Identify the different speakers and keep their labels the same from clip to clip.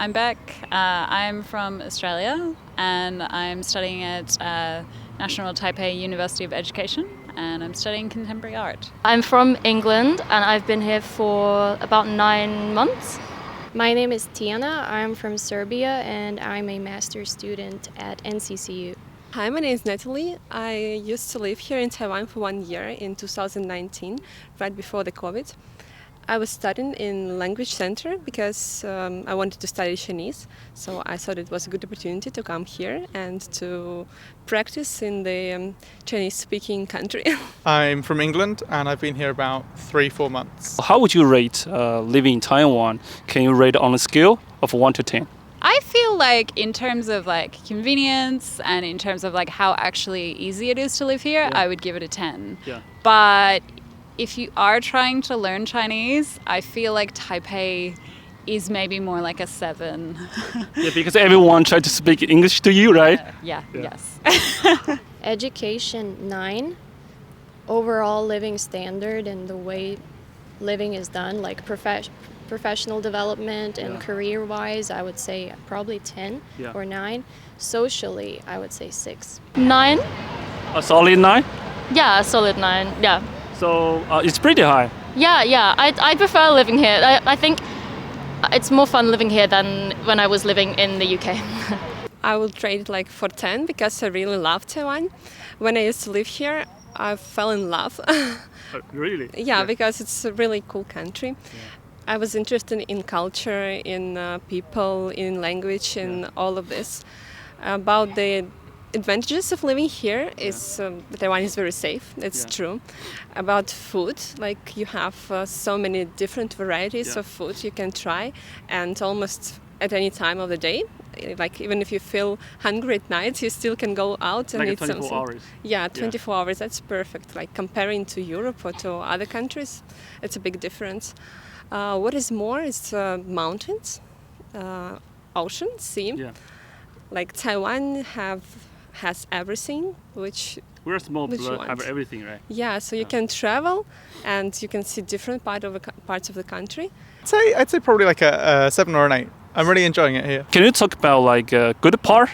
Speaker 1: I'm Beck. I'm from Australia and I'm studying at National Taipei University of Education and I'm studying contemporary art.
Speaker 2: I'm from England and I've been here for about 9 months.
Speaker 3: My name is Tiana. I'm from Serbia and I'm a master's student at NCCU.
Speaker 4: Hi, my name is Natalie. I used to live here in Taiwan for 1 year in 2019, right before the COVID. I was studying in language center because I wanted to study Chinese, so I thought it was a good opportunity to come here and to practice in the Chinese-speaking country.
Speaker 5: I'm from England and I've been here about 3-4 months.
Speaker 6: How would you rate living in Taiwan? Can you rate on a scale of 1 to 10?
Speaker 1: I feel like in terms of like convenience and in terms of like how actually easy it is to live here, I would give it a 10.
Speaker 6: Yeah.
Speaker 1: But if you are trying to learn Chinese, I feel like Taipei is maybe more like a 7.
Speaker 6: Yeah, because everyone tried to speak English to you, right?
Speaker 1: Yes.
Speaker 3: Education 9. Overall living standard and the way living is done, like professional development and career-wise, I would say probably 10 or 9. Socially, I would say 6.
Speaker 2: 9?
Speaker 6: A solid 9?
Speaker 2: Yeah, a solid 9, yeah.
Speaker 6: So it's pretty high.
Speaker 2: Yeah, I prefer living here. I think it's more fun living here than when I was living in the UK.
Speaker 4: I would rate it like for 10 because I really love Taiwan. When I used to live here, I fell in love.
Speaker 6: Really?
Speaker 4: Yeah, because it's a really cool country. I was interested in culture, in people, in language, in all of this. About the advantages of living here is Taiwan is very safe. It's true. About food, like you have so many different varieties of food you can try, and almost at any time of the day. Like even if you feel hungry at night, you still can go out and
Speaker 6: like
Speaker 4: eat
Speaker 6: 24
Speaker 4: something.
Speaker 6: hours.
Speaker 4: Yeah, 24 hours. That's perfect. Like comparing to Europe or to other countries, it's a big difference. What is more is mountains, ocean, sea.
Speaker 6: Yeah.
Speaker 4: Like Taiwan has everything, which
Speaker 6: We're small,
Speaker 4: which
Speaker 6: but
Speaker 4: you
Speaker 6: have
Speaker 4: want.
Speaker 6: everything, right?
Speaker 4: yeah. So you can travel, and you can see different parts of the country.
Speaker 5: I'd say probably like a 7 or an 8. I'm really enjoying it here.
Speaker 6: Can you talk about like good part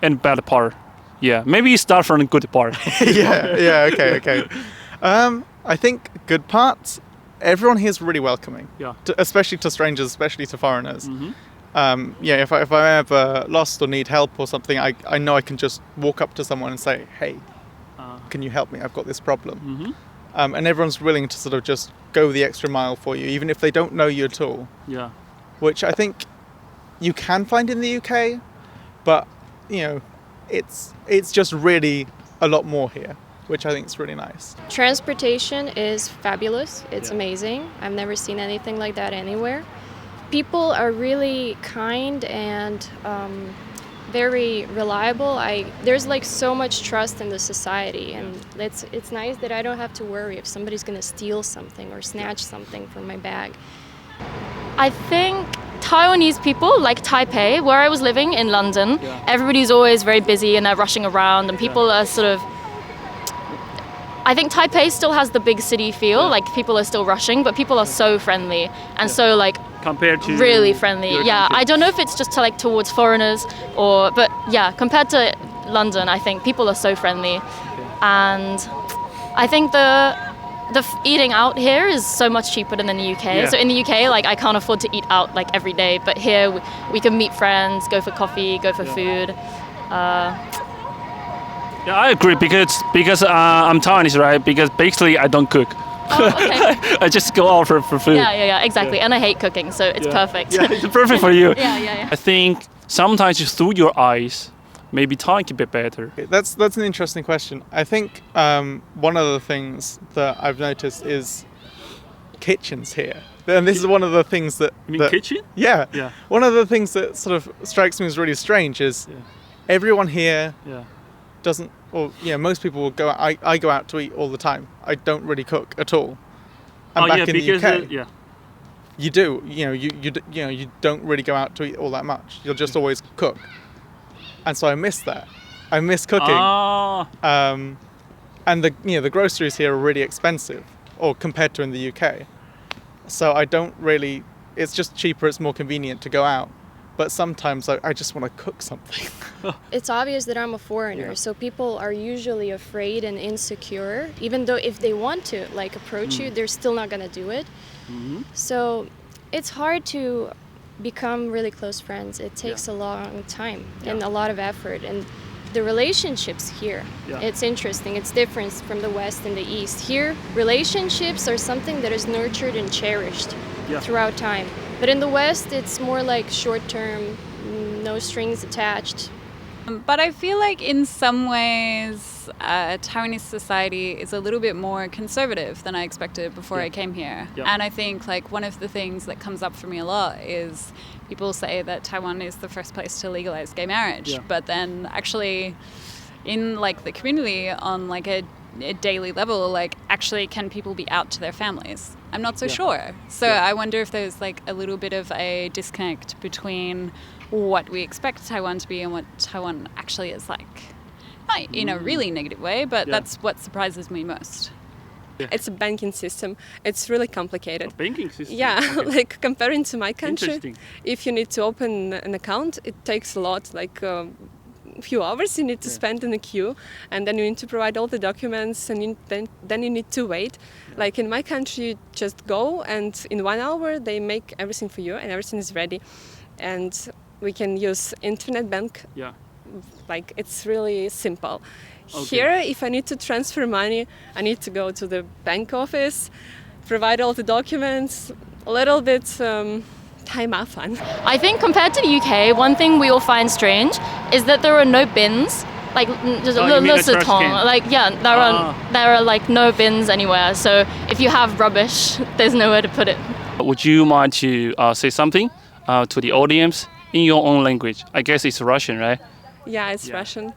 Speaker 6: and bad part? Yeah, maybe you start from the good part.
Speaker 5: Okay. I think good parts. Everyone here is really welcoming.
Speaker 6: Yeah.
Speaker 5: Especially to strangers, especially to foreigners. If I'm ever lost or need help or something, I know I can just walk up to someone and say, hey, can you help me? I've got this problem. And everyone's willing to sort of just go the extra mile for you, even if they don't know you at all.
Speaker 6: Yeah.
Speaker 5: Which I think you can find in the UK, but, it's just really a lot more here, which I think is really nice.
Speaker 3: Transportation is fabulous. It's amazing. I've never seen anything like that anywhere. People are really kind and very reliable. There's like so much trust in the society, and it's nice that I don't have to worry if somebody's gonna steal something or snatch something from my bag.
Speaker 2: I think Taiwanese people, like Taipei, where I was living in London, everybody's always very busy and they're rushing around and people are sort of... I think Taipei still has the big city feel, like people are still rushing, but people are so friendly and so like
Speaker 6: Compared to
Speaker 2: really friendly.
Speaker 6: your
Speaker 2: Yeah,
Speaker 6: country.
Speaker 2: I don't know if it's just to, like towards foreigners but yeah, compared to London, I think people are so friendly. And I think the eating out here is so much cheaper than in the UK.
Speaker 6: Yeah.
Speaker 2: So in the UK, like I can't afford to eat out like every day, but here we can meet friends, go for coffee, go for food.
Speaker 6: Yeah, I agree because I'm Taiwanese, right? Because basically I don't cook.
Speaker 2: Oh, okay.
Speaker 6: I just go out for food.
Speaker 2: Yeah, exactly. And I hate cooking, so it's perfect.
Speaker 6: Yeah, it's perfect for you.
Speaker 2: Yeah.
Speaker 6: I think sometimes just through your eyes, maybe Thai can be better.
Speaker 5: That's an interesting question. I think one of the things that I've noticed is kitchens here. And this is one of the things that...
Speaker 6: You mean kitchen?
Speaker 5: Yeah.
Speaker 6: Yeah.
Speaker 5: One of the things that sort of strikes me as really strange is everyone here doesn't... Or most people will go out. I go out to eat all the time. I don't really cook at all. And back in the UK, you do. You don't really go out to eat all that much. You'll just always cook. And so I miss that. I miss cooking. And the groceries here are really expensive, or compared to in the UK. So I don't really. It's just cheaper. It's more convenient to go out. but sometimes I just want to cook something.
Speaker 3: It's obvious that I'm a foreigner,
Speaker 6: Yeah.
Speaker 3: so people are usually afraid and insecure. Even though if they want to like approach you, they're still not gonna do it. So it's hard to become really close friends. It takes a long time and a lot of effort. And the relationships here, it's interesting. It's different from the West and the East. Here, relationships are something that is nurtured and cherished throughout time. But in the West, it's more like short-term, no strings attached.
Speaker 1: But I feel like in some ways, Taiwanese society is a little bit more conservative than I expected before I came here. And I think like one of the things that comes up for me a lot is people say that Taiwan is the first place to legalize gay marriage, but then actually in like the community on like a daily level, like actually can people be out to their families? I'm not so sure. So I wonder if there's like a little bit of a disconnect between what we expect Taiwan to be and what Taiwan actually is like. Not in a really negative way, but that's what surprises me most.
Speaker 4: It's a banking system. It's really complicated.
Speaker 6: Banking system?
Speaker 4: Yeah,
Speaker 6: Okay.
Speaker 4: like comparing to my country,
Speaker 6: Interesting.
Speaker 4: if you need to open an account, it takes a lot, like a few hours you need to spend in a queue, and then you need to provide all the documents, and then you need to wait. Like in my country, you just go, and in 1 hour they make everything for you, and everything is ready. And we can use internet bank.
Speaker 6: Yeah.
Speaker 4: Like it's really simple.
Speaker 6: Okay.
Speaker 4: Here, if I need to transfer money, I need to go to the bank office, provide all the documents, a little bit time.
Speaker 2: I think compared to the UK, one thing we all find strange is that there are no bins. Like just
Speaker 6: Oh, you mean a trash
Speaker 2: ton.
Speaker 6: can?
Speaker 2: Like there are like no bins anywhere. So if you have rubbish, there's nowhere to put it.
Speaker 6: Would you mind to say something to the audience in your own language? I guess it's Russian, right?
Speaker 4: Yeah, it's Russian.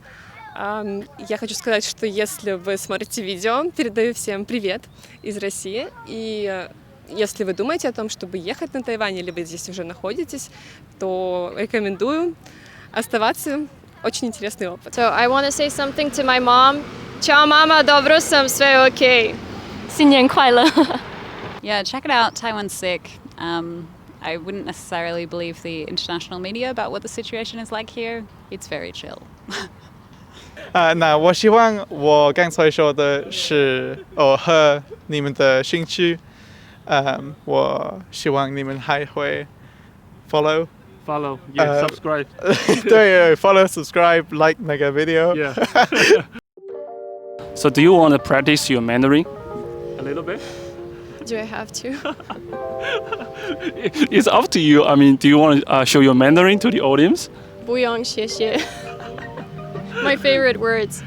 Speaker 4: Я хочу сказать, что если вы смотрите видео, передаю всем привет из России. И если вы думаете о том, чтобы ехать на Тайвань, или вы здесь уже находитесь, то рекомендую оставаться. Очень интересный опыт.
Speaker 3: So I want to say something to my mom. Ciao, mama, dobro sam, sve okay.
Speaker 2: 新年快乐.
Speaker 1: Yeah, check it out. Taiwan's sick. I wouldn't necessarily believe the international media about what the situation is like here. It's very chill.
Speaker 5: 那我希望我刚才说的是和你们的兴趣，我希望你们还会 follow，
Speaker 6: yeah, subscribe.
Speaker 5: 对 follow subscribe like 那个 video。
Speaker 6: Yeah. So do you want to practice your Mandarin a little bit?
Speaker 3: Do I have to?
Speaker 6: It's up to you. I mean, do you want to show your Mandarin to the audience?
Speaker 3: 不用，谢谢. My favorite words.